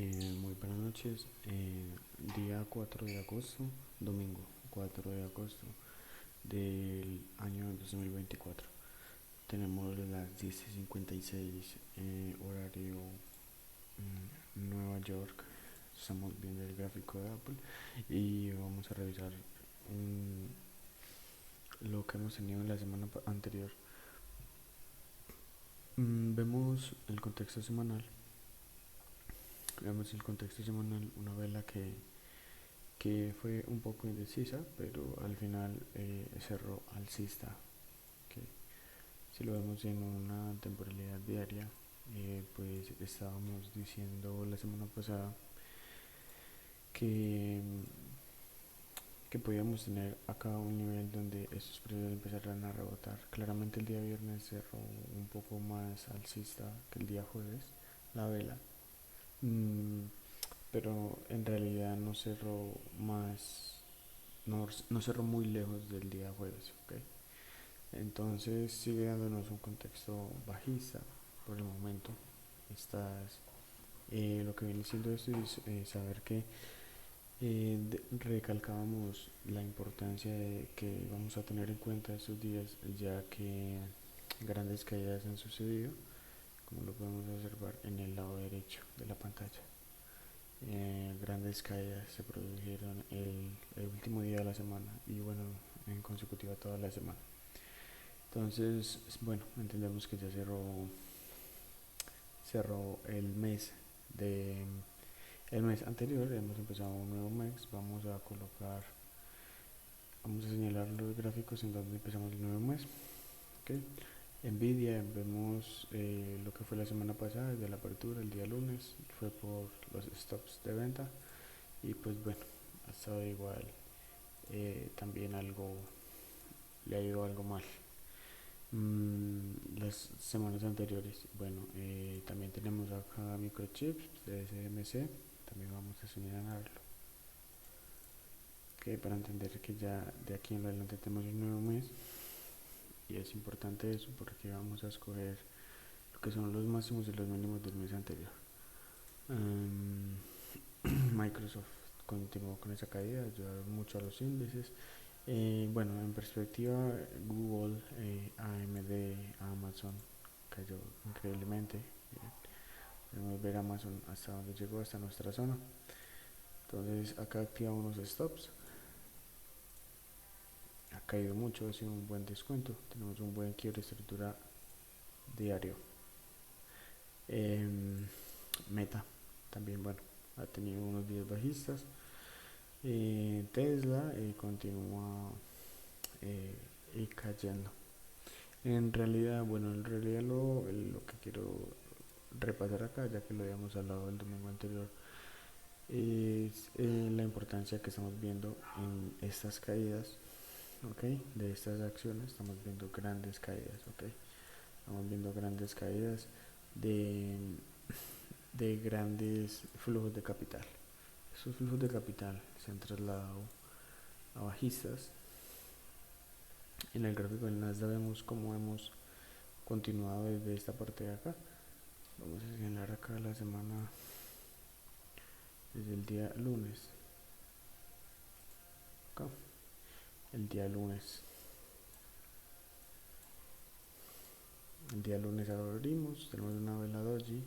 Muy buenas noches. Día 4 de agosto, domingo 4 de agosto del año 2024. Tenemos las 10:56 horario Nueva York. Estamos viendo el gráfico de Apple y vamos a revisar lo que hemos tenido en la semana anterior. Vemos el contexto semanal. Una vela que fue un poco indecisa, pero al final cerró alcista. Okay. Si lo vemos en una temporalidad diaria, pues estábamos diciendo la semana pasada que, que podíamos tener acá un nivel donde estos precios empezaran a rebotar. Claramente el día viernes cerró un poco más alcista que el día jueves, la vela. Pero en realidad no cerró no cerró muy lejos del día jueves, ¿okay? Entonces sigue dándonos un contexto bajista por el momento. Lo que viene siendo esto es saber que recalcábamos la importancia de que vamos a tener en cuenta estos días, ya que grandes caídas han sucedido, como lo podemos observar en el lado derecho de la pantalla. Grandes caídas se produjeron el último día de la semana y bueno, en consecutiva toda la semana. Entonces, bueno, entendemos que ya cerró el mes anterior. Hemos empezado un nuevo mes. Vamos a señalar los gráficos en donde empezamos el nuevo mes. Okay. Nvidia, vemos lo que fue la semana pasada, desde la apertura el día lunes, fue por los stops de venta y pues bueno, ha estado igual. También le ha ido algo mal. Las semanas anteriores, bueno, también tenemos acá microchips de SMC, también vamos a señalarlo, que para entender que ya de aquí en adelante tenemos un nuevo mes. Y es importante eso porque vamos a escoger lo que son los máximos y los mínimos del mes anterior. Microsoft continuó con esa caída, ayudaron mucho a los índices. Bueno, en perspectiva, Google, AMD, Amazon cayó increíblemente. Podemos ver Amazon hasta donde llegó, hasta nuestra zona. Entonces acá activamos unos stops. Ha caído mucho, ha sido un buen descuento. Tenemos un buen quiebre de estructura diario. Meta también, bueno, ha tenido unos días bajistas. Tesla continúa cayendo. En realidad lo que quiero repasar acá, ya que lo habíamos hablado el domingo anterior, es la importancia que estamos viendo en estas caídas, ¿okay? De estas acciones. Estamos viendo grandes caídas, ¿okay? Estamos viendo grandes caídas de, de grandes flujos de capital. Esos flujos de capital se han trasladado a bajistas. En el gráfico del Nasdaq vemos cómo hemos continuado desde esta parte de acá. Vamos a señalar acá la semana desde el día lunes. Acá, el día lunes. El día lunes abrimos, tenemos una vela doji,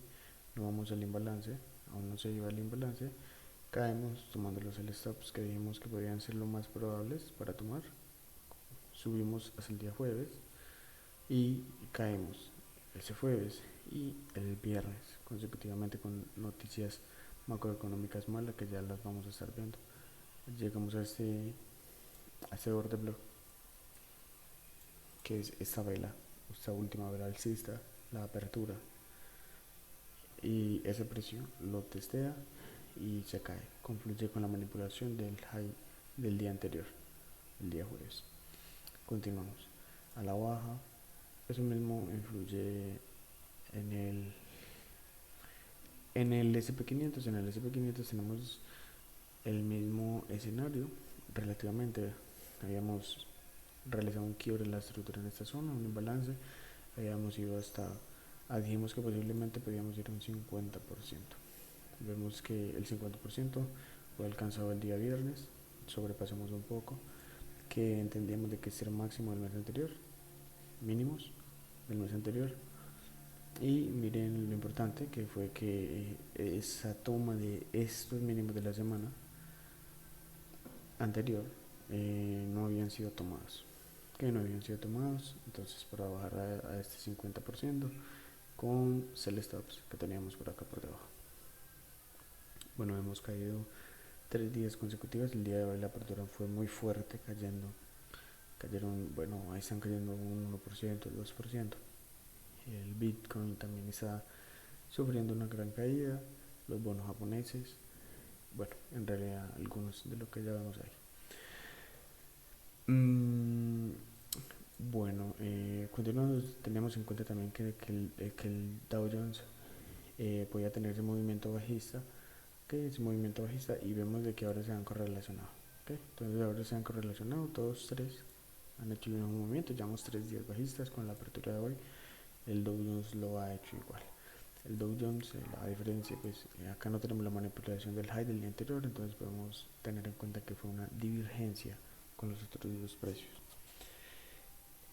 no vamos al imbalance, aún no se iba al imbalance. Caemos tomando los stops que dijimos que podrían ser lo más probables para tomar. Subimos hasta el día jueves y caemos ese jueves y el viernes consecutivamente con noticias macroeconómicas malas que ya las vamos a estar viendo. Llegamos a este borde block, que es esta última vela alcista, la apertura, y ese precio lo testea y se cae, confluye con la manipulación del high del día anterior, el día jueves. Continuamos a la baja. Eso mismo influye en el SP500. En el SP500 tenemos el mismo escenario relativamente. Habíamos realizado un quiebre en la estructura en esta zona, un imbalance. Habíamos ido dijimos que posiblemente podíamos ir a un 50%. Vemos que el 50% fue alcanzado el día viernes, sobrepasamos un poco, que entendíamos de que es el máximo del mes anterior, mínimos del mes anterior. Y miren lo importante que fue que esa toma de estos mínimos de la semana anterior no habían sido tomados. Que no habían sido tomados, entonces para bajar a este 50% con sell stops que teníamos por acá por debajo. Bueno, hemos caído 3 días consecutivos. El día de hoy la apertura fue muy fuerte, cayeron, bueno, ahí están cayendo un 1%, 2%. El Bitcoin también está sufriendo una gran caída, los bonos japoneses, bueno, en realidad algunos de lo que ya vemos ahí. Bueno, continuando, tenemos en cuenta también que el Dow Jones podía tener ese movimiento bajista, y vemos de que ahora se han correlacionado. ¿Okay? Entonces ahora se han correlacionado, todos tres han hecho el mismo movimiento, llevamos 3 días bajistas con la apertura de hoy, el Dow Jones lo ha hecho igual. El Dow Jones, la diferencia, pues acá no tenemos la manipulación del high del día anterior, entonces podemos tener en cuenta que fue una divergencia con los otros dos precios.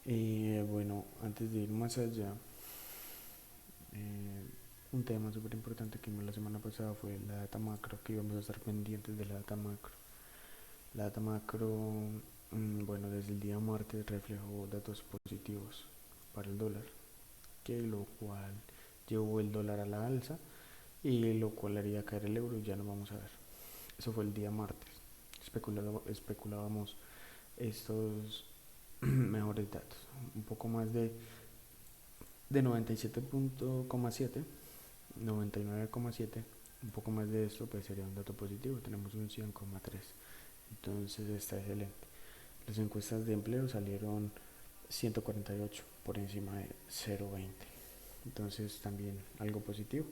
Bueno, antes de ir más allá, un tema súper importante que vimos la semana pasada fue la data macro, que íbamos a estar pendientes de la data macro. La data macro, bueno, desde el día martes reflejó datos positivos para el dólar, que lo cual llevó el dólar a la alza y lo cual haría caer el euro, ya lo vamos a ver. Eso fue el día martes. Especulábamos estos mejores datos, un poco más de 97,7, 99,7, un poco más de esto pues sería un dato positivo, tenemos un 100,3, entonces está excelente. Las encuestas de empleo salieron 148 por encima de 0,20, entonces también algo positivo.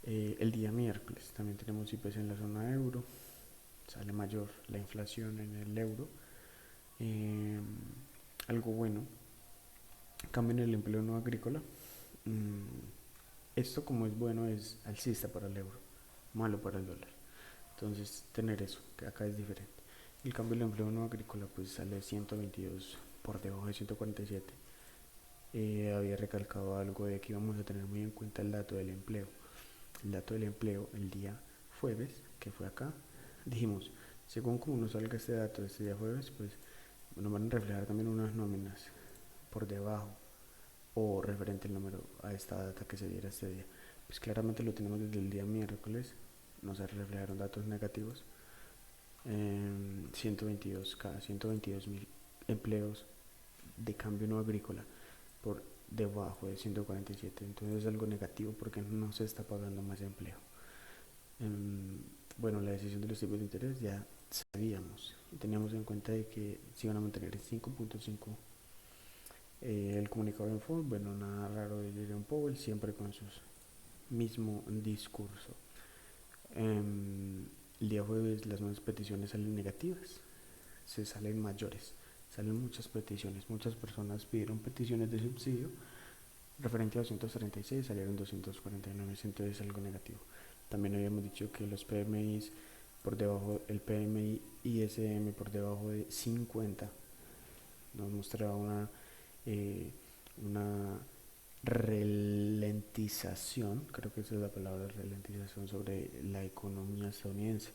El día miércoles también tenemos IPC en la zona euro, sale mayor la inflación en el euro, algo bueno, cambio en el empleo no agrícola. Esto, como es bueno, es alcista para el euro, malo para el dólar. Entonces tener eso, que acá es diferente. El cambio del empleo no agrícola pues sale 122 por debajo de 147. Había recalcado algo de que íbamos a tener muy en cuenta el dato del empleo. El dato del empleo el día jueves, que fue acá, dijimos, según como nos salga este dato este día jueves, pues nos van a reflejar también unas nóminas por debajo o referente el número a esta data que se diera este día. Pues claramente lo tenemos desde el día miércoles, nos reflejaron datos negativos, 122, cada 122 mil empleos de cambio no agrícola por debajo de 147, entonces es algo negativo porque no se está pagando más empleo. Bueno, la decisión de los tipos de interés ya sabíamos y teníamos en cuenta de que se iban a mantener en 5.5. El comunicado de Ford, bueno, nada raro de Jerome Powell, siempre con su mismo discurso. El día jueves las nuevas peticiones salen negativas, se salen mayores, salen muchas peticiones, muchas personas pidieron peticiones de subsidio, referente a 236 salieron 249, entonces es algo negativo. También habíamos dicho que los PMIs por debajo, el PMI ISM por debajo de 50 nos mostraba una ralentización, creo que esa es la palabra, ralentización sobre la economía estadounidense,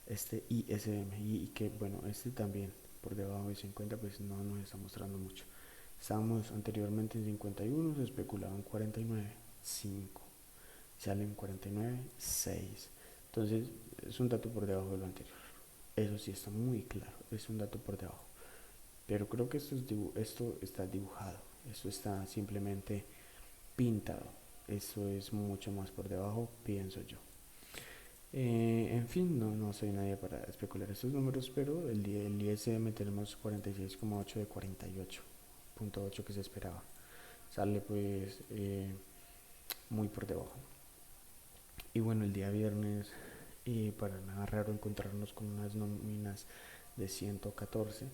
este ISM, y que bueno, este también por debajo de 50 pues no nos está mostrando mucho. Estábamos anteriormente en 51, se especulaba en 49, 5, salen 49, 6. Entonces es un dato por debajo de lo anterior. Eso sí está muy claro, es un dato por debajo. Pero creo que esto está dibujado, esto está simplemente pintado. Eso es mucho más por debajo, pienso yo. En fin, no soy nadie para especular estos números, pero el ISM tenemos 46,8 de 48,8 que se esperaba. Sale pues muy por debajo. Y bueno, el día viernes, para nada raro encontrarnos con unas nóminas de 114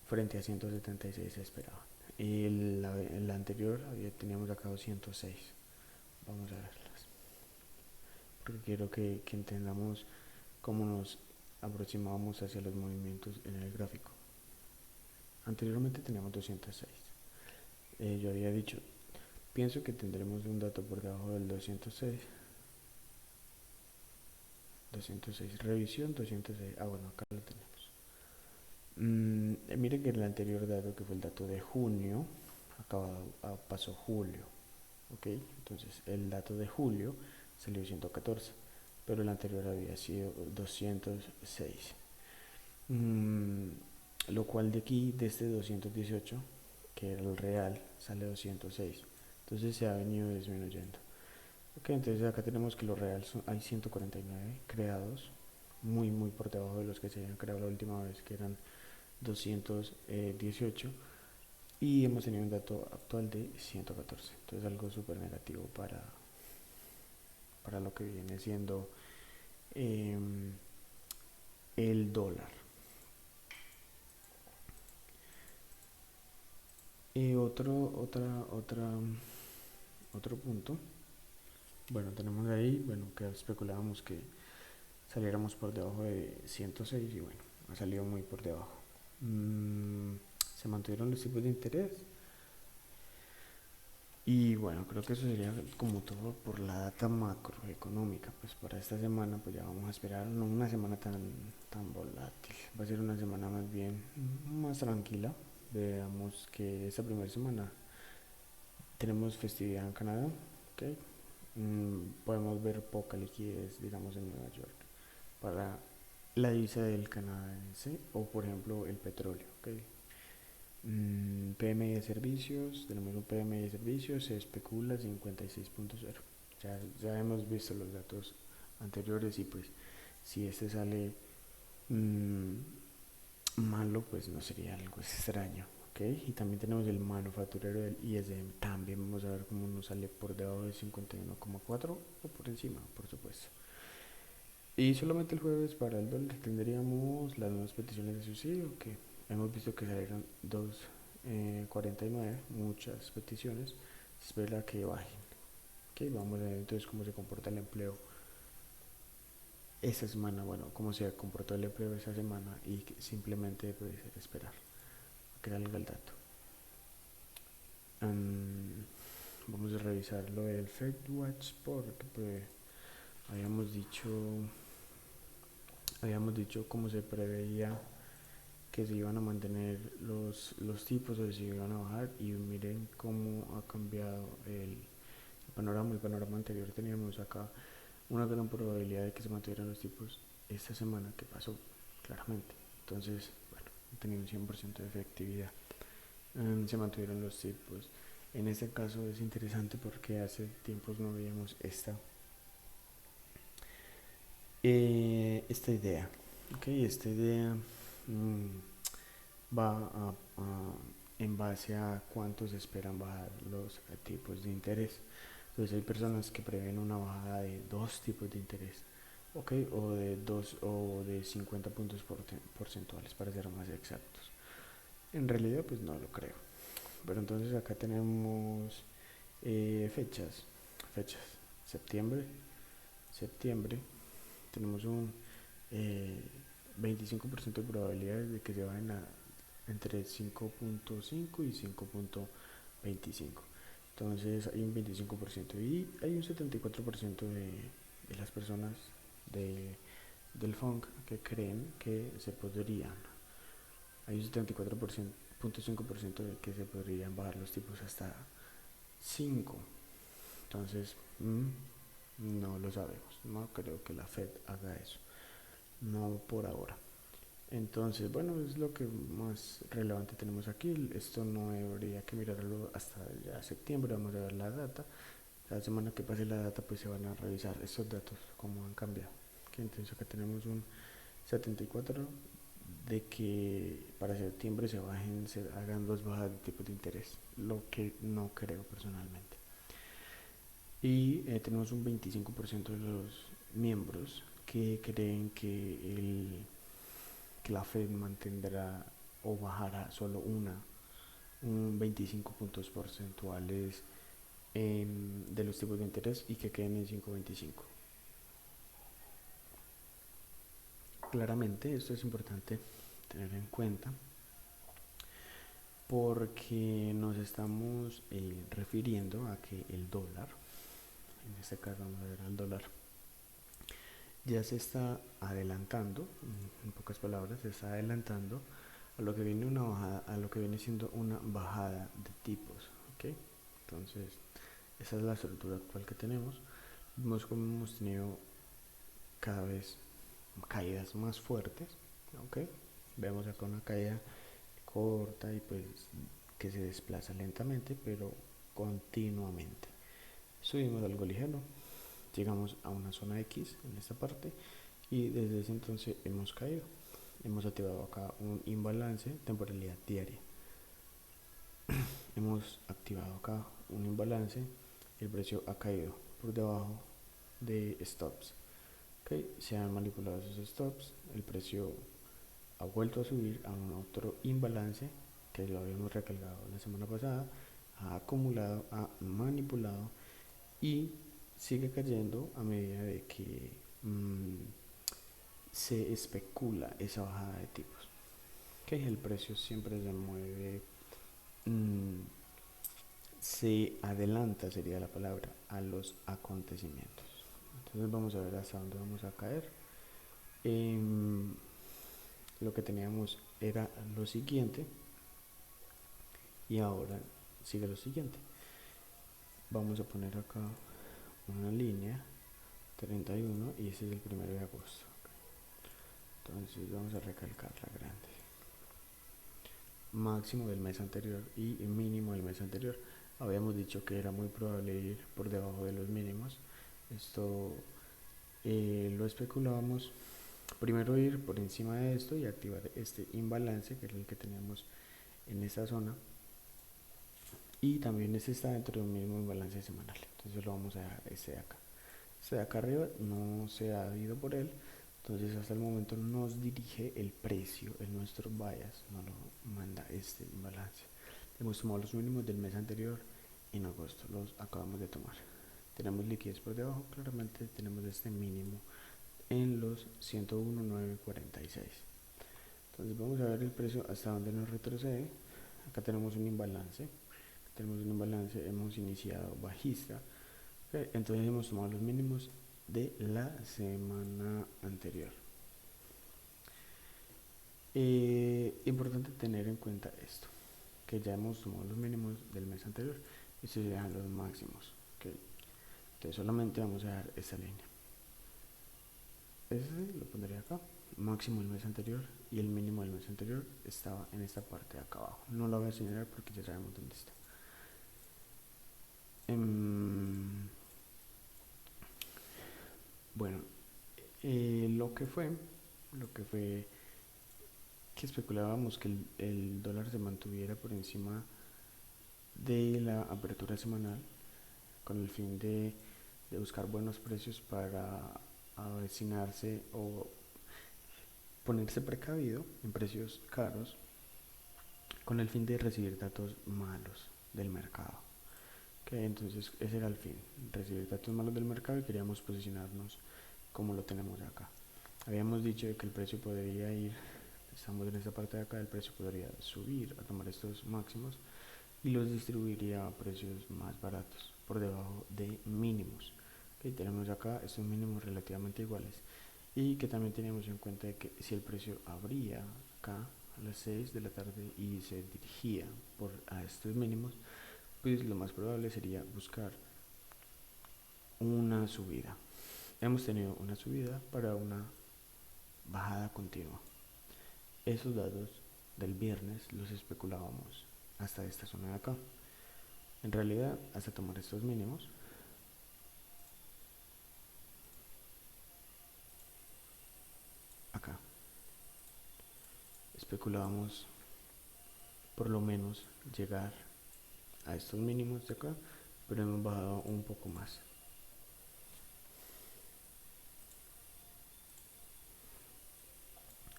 frente a 176 se esperaba. Y la anterior teníamos acá 206. Vamos a verlas. porque quiero que entendamos cómo nos aproximamos hacia los movimientos en el gráfico. Anteriormente teníamos 206. Yo había dicho, pienso que tendremos un dato por debajo del 206. 206, revisión 206. Ah, bueno, acá lo tenemos. Miren que el anterior dato, que fue el dato de junio, pasó julio. ¿Ok? Entonces, el dato de julio salió 114, pero el anterior había sido 206. Mm, lo cual de aquí, de este 218, que era el real, sale 206. Entonces se ha venido disminuyendo. Ok, entonces acá tenemos que lo real hay 149 creados, muy por debajo de los que se habían creado la última vez, que eran 218, y hemos tenido un dato actual de 114. Entonces algo súper negativo para lo que viene siendo eh, el dólar. Y otro punto, bueno, tenemos ahí, bueno, que especulábamos que saliéramos por debajo de 106 y bueno, ha salido muy por debajo. Se mantuvieron los tipos de interés y bueno, creo que eso sería como todo por la data macroeconómica. Pues para esta semana pues ya vamos a esperar, no una semana tan volátil, va a ser una semana más bien más tranquila. Veamos que esta primera semana tenemos festividad en Canadá, ¿ok? Podemos ver poca liquidez, digamos, en Nueva York para la divisa del canadiense o, por ejemplo, el petróleo, ¿okay? PMI de servicios, tenemos un PMI de servicios, se especula 56.0. Ya hemos visto los datos anteriores y pues si este sale mmm, malo, pues no sería algo extraño. Okay. Y también tenemos el manufacturero del ISM. También vamos a ver cómo nos sale por debajo de 51,4 o por encima, por supuesto. Y solamente el jueves para el dólar tendríamos las nuevas peticiones de subsidio, que hemos visto que salieron 2,49, muchas peticiones. Se espera que bajen. Okay. Vamos a ver entonces cómo se comporta el empleo esta semana, bueno, cómo se comportó el empleo esta semana y simplemente pues esperar a que salga el dato. Vamos a revisar lo del FedWatch porque pues, habíamos dicho cómo se preveía que se iban a mantener los tipos o se iban a bajar y miren cómo ha cambiado el panorama. El panorama anterior teníamos acá una gran probabilidad de que se mantuvieran los tipos esta semana que pasó claramente. Entonces, bueno, tenía un 100% de efectividad. Se mantuvieron los tipos. En este caso es interesante porque hace tiempos no veíamos esta idea. Okay, esta idea va en base a cuántos esperan bajar los tipos de interés. Entonces hay personas que prevén una bajada de 2 tipos de interés, okay, o de 50 puntos porcentuales para ser más exactos. En realidad pues no lo creo. Pero entonces acá tenemos fechas. Septiembre, tenemos un 25% de probabilidades de que se vayan entre 5.5 y 5.25. Entonces hay un 25% y hay un 74% de las personas del FONC que creen que se podrían. Hay un 74.5% de que se podrían bajar los tipos hasta 5. Entonces, no lo sabemos. No creo que la Fed haga eso. No por ahora. Entonces, bueno, es lo que más relevante tenemos aquí. Esto no habría que mirarlo hasta ya septiembre. Vamos a ver la data. La semana que pase la data, pues se van a revisar estos datos, cómo han cambiado. ¿Okay? Entonces acá tenemos un 74 de que para septiembre se hagan 2 bajas de tipos de interés, lo que no creo personalmente. Y tenemos un 25% de los miembros que creen que la Fed mantendrá o bajará solo un 25 puntos porcentuales de los tipos de interés y que queden en 5.25. Claramente esto es importante tener en cuenta porque nos estamos refiriendo a que el dólar, en este caso vamos a ver al dólar, ya se está adelantando, en pocas palabras, se está adelantando a lo que viene una bajada, a lo que viene siendo una bajada de tipos, ¿ok? Entonces, esa es la estructura actual que tenemos. Vemos como hemos tenido cada vez caídas más fuertes, ¿ok? Vemos acá una caída corta y pues que se desplaza lentamente, pero continuamente. Subimos algo ligero, llegamos a una zona X en esta parte y desde ese entonces hemos caído. Hemos activado acá un imbalance, temporalidad diaria. Hemos activado acá un imbalance, el precio ha caído por debajo de stops. Okay, se han manipulado esos stops, el precio ha vuelto a subir a un otro imbalance que lo habíamos recalcado la semana pasada, ha acumulado, ha manipulado y sigue cayendo a medida de que se especula esa bajada de tipos. Okay, el precio siempre se mueve, se adelanta, sería la palabra, a los acontecimientos. Entonces vamos a ver hasta dónde vamos a caer. Lo que teníamos era lo siguiente y ahora sigue lo siguiente. Vamos a poner acá una línea 31 y ese es el 1 de agosto. Entonces vamos a recalcar la grande. Máximo del mes anterior y mínimo del mes anterior. Habíamos dicho que era muy probable ir por debajo de los mínimos. Esto lo especulábamos. Primero ir por encima de esto y activar este imbalance que es el que teníamos en esta zona. Y también este está dentro de un mismo imbalance semanal. Entonces lo vamos a dejar este de acá. Este de acá arriba no se ha ido por él. Entonces hasta el momento nos dirige el precio, el nuestro bias, no lo manda este imbalance. Hemos tomado los mínimos del mes anterior en agosto, los acabamos de tomar. Tenemos liquidez por debajo, claramente tenemos este mínimo en los 101.946. Entonces vamos a ver el precio hasta donde nos retrocede. Acá tenemos un imbalance. Hemos iniciado bajista. Okay, entonces hemos tomado los mínimos de la semana anterior. Importante tener en cuenta esto, que ya hemos tomado los mínimos del mes anterior y se dejan los máximos. Okay. Entonces solamente vamos a dar esta línea. Ese lo pondría acá, máximo del mes anterior y el mínimo del mes anterior estaba en esta parte de acá abajo. No lo voy a señalar porque ya sabemos dónde está. Bueno, lo que fue que especulábamos que el dólar se mantuviera por encima de la apertura semanal con el fin de buscar buenos precios para avecinarse o ponerse precavido en precios caros con el fin de recibir datos malos del mercado. Okay, entonces ese era el fin, recibir datos malos del mercado y queríamos posicionarnos como lo tenemos acá. Habíamos dicho que el precio podría ir, estamos en esta parte de acá, el precio podría subir a tomar estos máximos y los distribuiría a precios más baratos por debajo de mínimos. Okay, tenemos acá estos mínimos relativamente iguales y que también teníamos en cuenta de que si el precio abría acá a las 6 de la tarde y se dirigía a estos mínimos, pues lo más probable sería buscar una subida. Hemos tenido una subida para una bajada continua. Esos datos del viernes los especulábamos hasta esta zona de acá. En realidad, hasta tomar estos mínimos, acá, especulábamos por lo menos llegar a estos mínimos de acá, pero hemos bajado un poco más.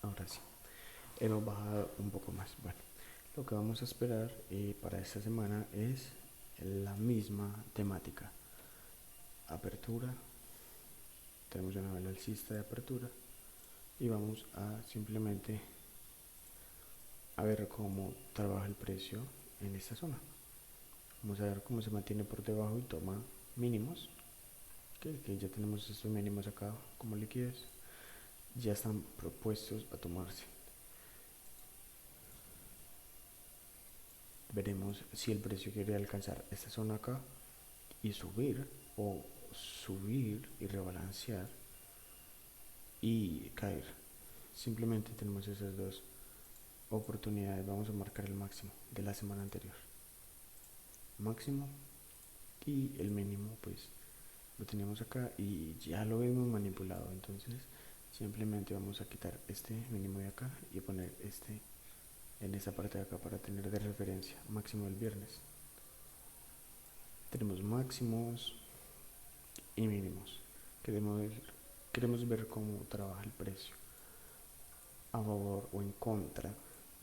Ahora sí, hemos bajado un poco más. Bueno, lo que vamos a esperar para esta semana es la misma temática. Apertura, tenemos una vela alcista de apertura, y vamos a simplemente a ver cómo trabaja el precio en esta zona. Vamos a ver cómo se mantiene por debajo y toma mínimos, que ya tenemos estos mínimos acá como liquidez, ya están propuestos a tomarse. Veremos si el precio quiere alcanzar esta zona acá y subir, o subir y rebalancear y caer. Simplemente tenemos esas dos oportunidades. Vamos a marcar el máximo de la semana anterior, máximo, y el mínimo pues lo teníamos acá y ya lo hemos manipulado. Entonces simplemente vamos a quitar este mínimo de acá y poner este en esta parte de acá para tener de referencia máximo del viernes. Tenemos máximos y mínimos. Queremos ver cómo trabaja el precio, a favor o en contra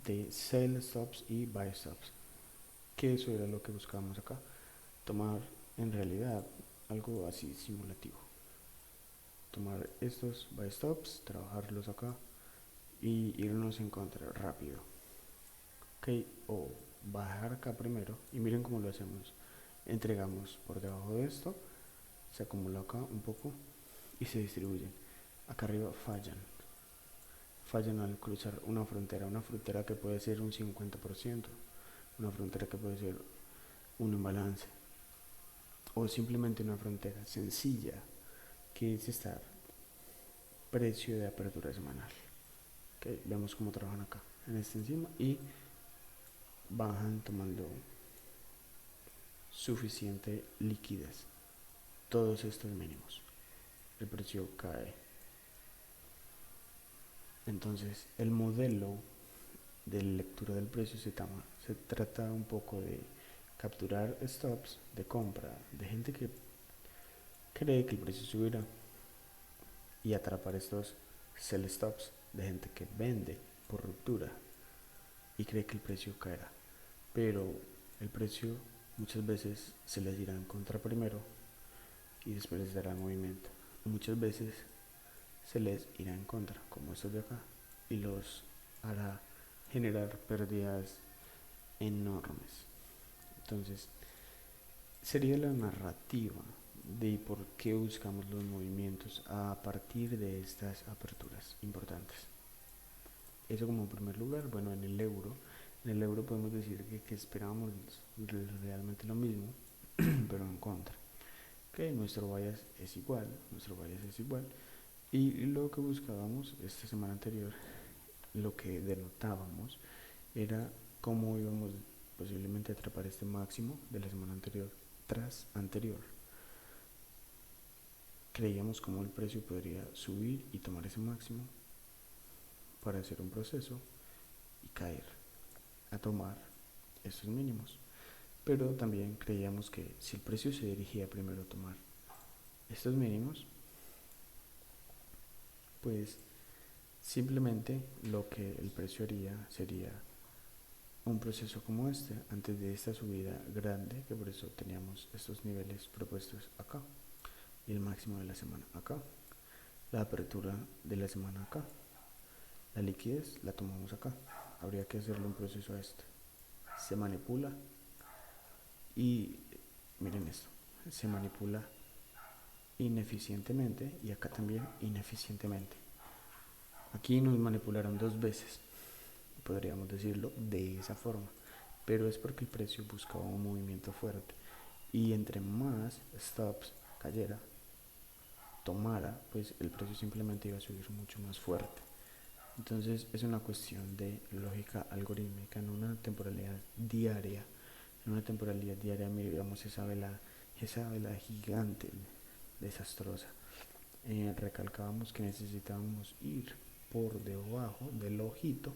de sell stops y buy stops, que eso era lo que buscábamos acá, tomar en realidad algo así simulativo, tomar estos buy stops, trabajarlos acá y irnos en contra rápido, ok, o bajar acá primero y miren cómo lo hacemos. Entregamos por debajo de esto, se acumula acá un poco y se distribuyen. Acá arriba fallan al cruzar una frontera que puede ser un 50%, una frontera que puede ser un imbalance, o simplemente una frontera sencilla que es estar precio de apertura semanal. Okay, vemos cómo trabajan acá en este encima y bajan tomando suficiente liquidez. Todos estos mínimos, el precio cae. Entonces el modelo de lectura del precio se trata un poco de capturar stops de compra de gente que cree que el precio subirá y atrapar estos sell stops de gente que vende por ruptura y cree que el precio caerá, pero el precio muchas veces se les irá en contra primero y después les dará movimiento. Muchas veces se les irá en contra, como estos de acá, y los hará generar pérdidas enormes. Entonces, sería la narrativa de por qué buscamos los movimientos a partir de estas aperturas importantes. Eso como primer lugar. Bueno, en el euro podemos decir que esperábamos realmente lo mismo, pero en contra. Que nuestro bias es igual. Y lo que buscábamos esta semana anterior, lo que denotábamos, era cómo íbamos posiblemente a atrapar este máximo de la semana anterior tras anterior. Creíamos cómo el precio podría subir y tomar ese máximo para hacer un proceso y caer a tomar estos mínimos. Pero también creíamos que si el precio se dirigía primero a tomar estos mínimos, pues simplemente lo que el precio haría sería un proceso como este antes de esta subida grande, que por eso teníamos estos niveles propuestos acá y el máximo de la semana acá, la apertura de la semana acá, la liquidez la tomamos acá. Habría que hacerle un proceso a esto, se manipula y miren esto, se manipula ineficientemente y acá también ineficientemente. Aquí nos manipularon dos veces, podríamos decirlo de esa forma, pero es porque el precio buscaba un movimiento fuerte y entre más stops cayera, tomara, pues el precio simplemente iba a subir mucho más fuerte. Entonces es una cuestión de lógica algorítmica en una temporalidad diaria. En una temporalidad diaria miramos esa vela gigante, desastrosa. Recalcábamos que necesitábamos ir por debajo del ojito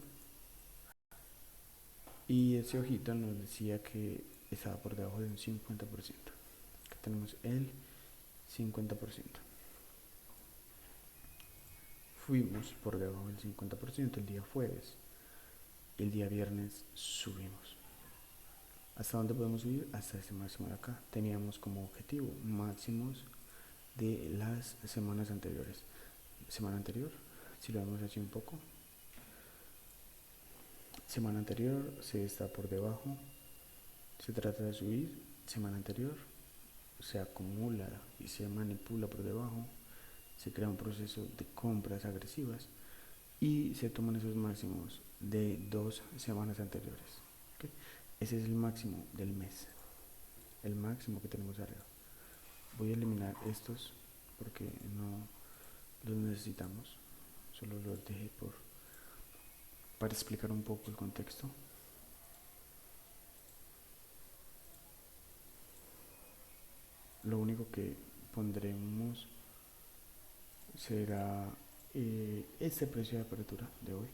y ese ojito nos decía que estaba por debajo de un 50%. Acá tenemos el 50%. Fuimos por debajo del 50% el día jueves y el día viernes subimos. ¿Hasta dónde podemos subir? Hasta este máximo de acá. Teníamos como objetivo máximos de las semanas anteriores. Semana anterior Si lo vemos así un poco, semana anterior se está por debajo, se trata de subir, semana anterior se acumula y se manipula por debajo, se crea un proceso de compras agresivas y se toman esos máximos de 2 semanas anteriores. ¿Okay? Ese es el máximo del mes, el máximo que tenemos arriba. Voy a eliminar estos porque no los necesitamos, solo los dejé para explicar un poco el contexto. Lo único que pondremos será este precio de apertura de hoy.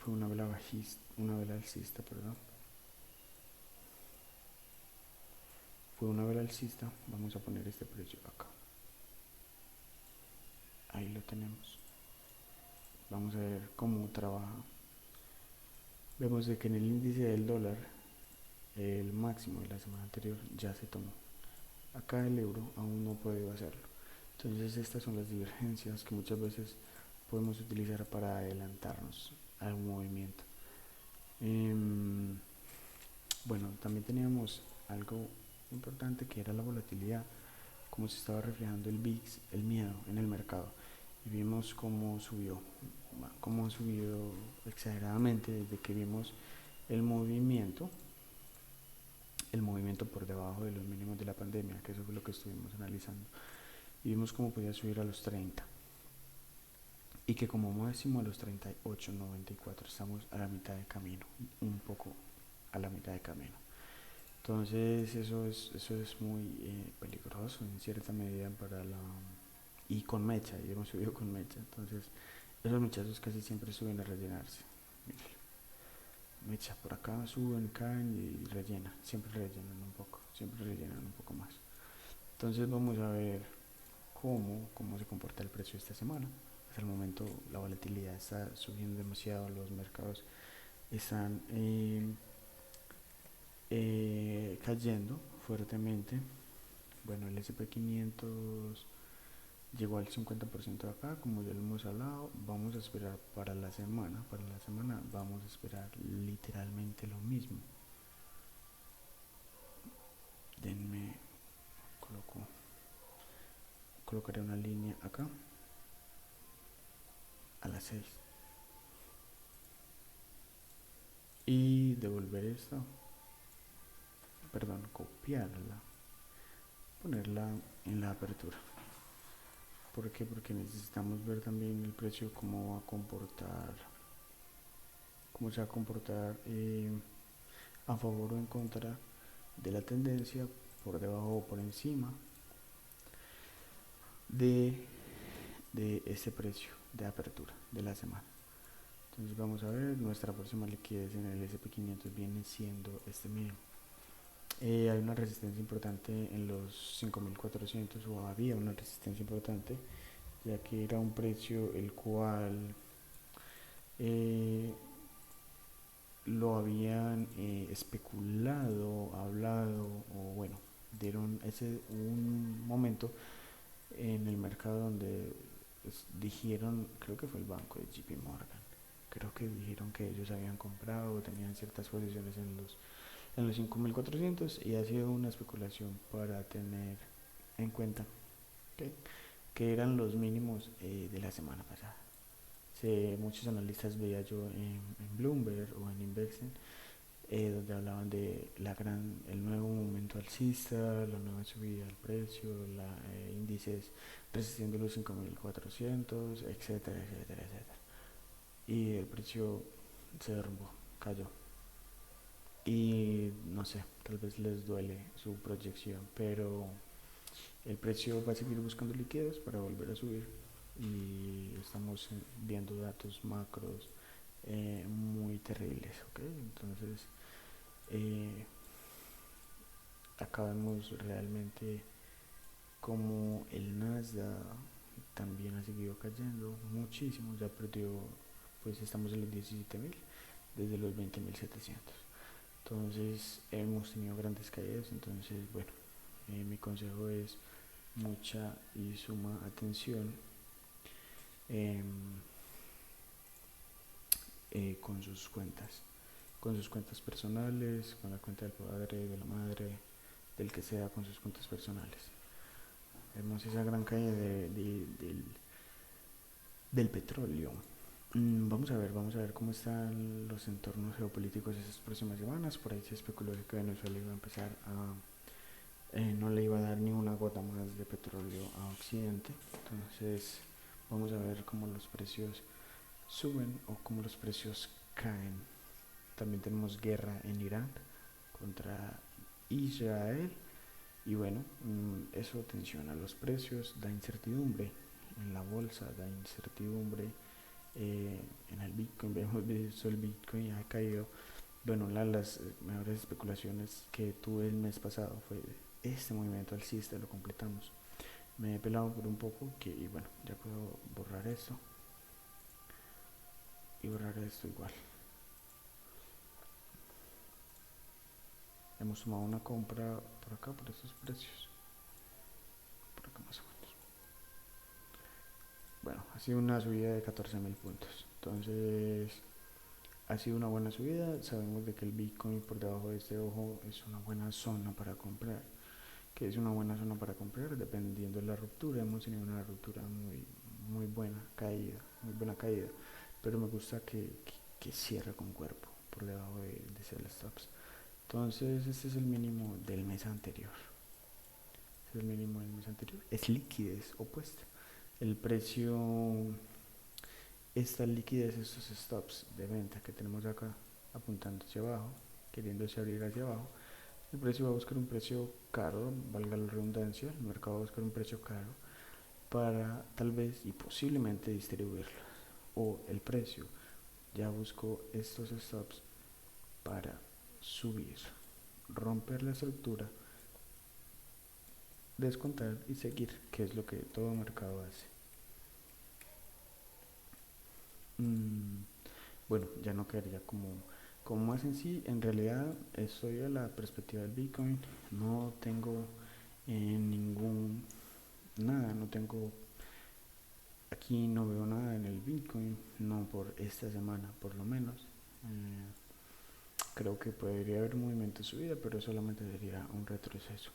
Fue una vela bajista, una vela alcista, perdón. Fue una vela alcista, vamos a poner este precio acá. Ahí lo tenemos. Vamos a ver cómo trabaja. Vemos de que en el índice del dólar el máximo de la semana anterior ya se tomó. Acá el euro aún no puede hacerlo. Entonces estas son las divergencias que muchas veces podemos utilizar para adelantarnos a un movimiento. Bueno, también teníamos algo importante que era la volatilidad, cómo se estaba reflejando el VIX, el miedo en el mercado. Y vimos cómo ha subido exageradamente desde que vimos el movimiento por debajo de los mínimos de la pandemia, que eso fue lo que estuvimos analizando. Y vimos cómo podía subir a los 30 y que como máximo a los 38.94 estamos a la mitad de camino, un poco a la mitad de camino. Entonces eso es muy peligroso en cierta medida y con mecha, y hemos subido con mecha. Entonces esos mechazos casi siempre suben a rellenarse. Miren, mecha por acá, suben, caen y siempre rellenan un poco más. Entonces vamos a ver cómo se comporta el precio esta semana. Hasta el momento la volatilidad está subiendo demasiado, los mercados están cayendo fuertemente. Bueno, el SP500 llegó al 50% de acá, como ya lo hemos hablado. Vamos a esperar para la semana vamos a esperar literalmente lo mismo. Denme, colocaré una línea acá a las 6 y devolver esta, copiarla, ponerla en la apertura. ¿Por qué? Porque necesitamos ver también el precio, cómo se va a comportar a favor o en contra de la tendencia, por debajo o por encima de ese precio de apertura de la semana. Entonces vamos a ver, nuestra próxima liquidez en el SP500 viene siendo este mínimo. Hay una resistencia importante en los 5.400, o había una resistencia importante, ya que era un precio el cual lo habían especulado, hablado, o bueno, dieron un momento en el mercado donde dijeron, creo que fue el banco de JP Morgan, creo que dijeron que ellos habían comprado, tenían ciertas posiciones en los 5.400, y ha sido una especulación para tener en cuenta, ¿okay?, que eran los mínimos de la semana pasada. Muchos analistas veía yo en Bloomberg o en Investing, donde hablaban de el nuevo momento alcista, la nueva subida del precio, índices resistiendo los 5.400, etcétera, etcétera, etcétera. Y el precio se derrumbó, cayó. Y no sé, tal vez les duele su proyección, pero el precio va a seguir buscando liquidez para volver a subir, y estamos viendo datos macros muy terribles, ¿okay? Entonces acá vemos realmente como el Nasdaq también ha seguido cayendo muchísimo, ya perdió, pues estamos en los 17.000 desde los 20.700. Entonces hemos tenido grandes caídas. Entonces bueno, mi consejo es mucha y suma atención em, con sus cuentas personales, con la cuenta del padre, de la madre, del que sea, con sus cuentas personales. Vemos esa gran caída del petróleo. Vamos a ver cómo están los entornos geopolíticos estas próximas semanas. Por ahí se especuló de que Venezuela iba a empezar no le iba a dar ni una gota más de petróleo a Occidente. Entonces vamos a ver cómo los precios suben o cómo los precios caen. También tenemos guerra en Irán contra Israel. Y bueno, eso tensiona los precios, da incertidumbre en la bolsa, da incertidumbre en el Bitcoin. Vemos visto el Bitcoin ha caído. Bueno, las mejores especulaciones que tuve el mes pasado fue este movimiento alcista, lo completamos. Me he pelado por un poco y bueno, ya puedo borrar esto y borrar esto igual. Hemos tomado una compra por acá, por estos precios, por acá más o menos. Bueno, ha sido una subida de 14.000 puntos. Entonces, ha sido una buena subida. Sabemos de que el Bitcoin por debajo de este ojo es una buena zona para comprar. Que es una buena zona para comprar dependiendo de la ruptura. Hemos tenido una ruptura muy buena caída, muy buena caída. Pero me gusta que cierre con cuerpo por debajo de sell stops. Entonces, este es el mínimo del mes anterior. Este es el mínimo del mes anterior. Es liquidez opuesta. El precio, esta liquidez, estos stops de venta que tenemos acá apuntando hacia abajo, queriéndose abrir hacia abajo, el precio va a buscar un precio caro, valga la redundancia, el mercado va a buscar un precio caro para tal vez y posiblemente distribuirlo. O el precio ya buscó estos stops para subir, romper la estructura, descontar y seguir, que es lo que todo mercado hace. Bueno, ya no quedaría como más en sí. En realidad estoy a la perspectiva del Bitcoin. No tengo nada, no tengo, aquí no veo nada en el Bitcoin, no por esta semana por lo menos. Creo que podría haber movimiento de subida, pero solamente sería un retroceso.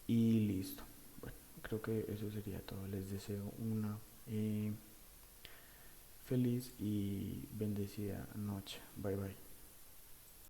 Y listo. Bueno, creo que eso sería todo. Les deseo una feliz y bendecida noche. Bye bye.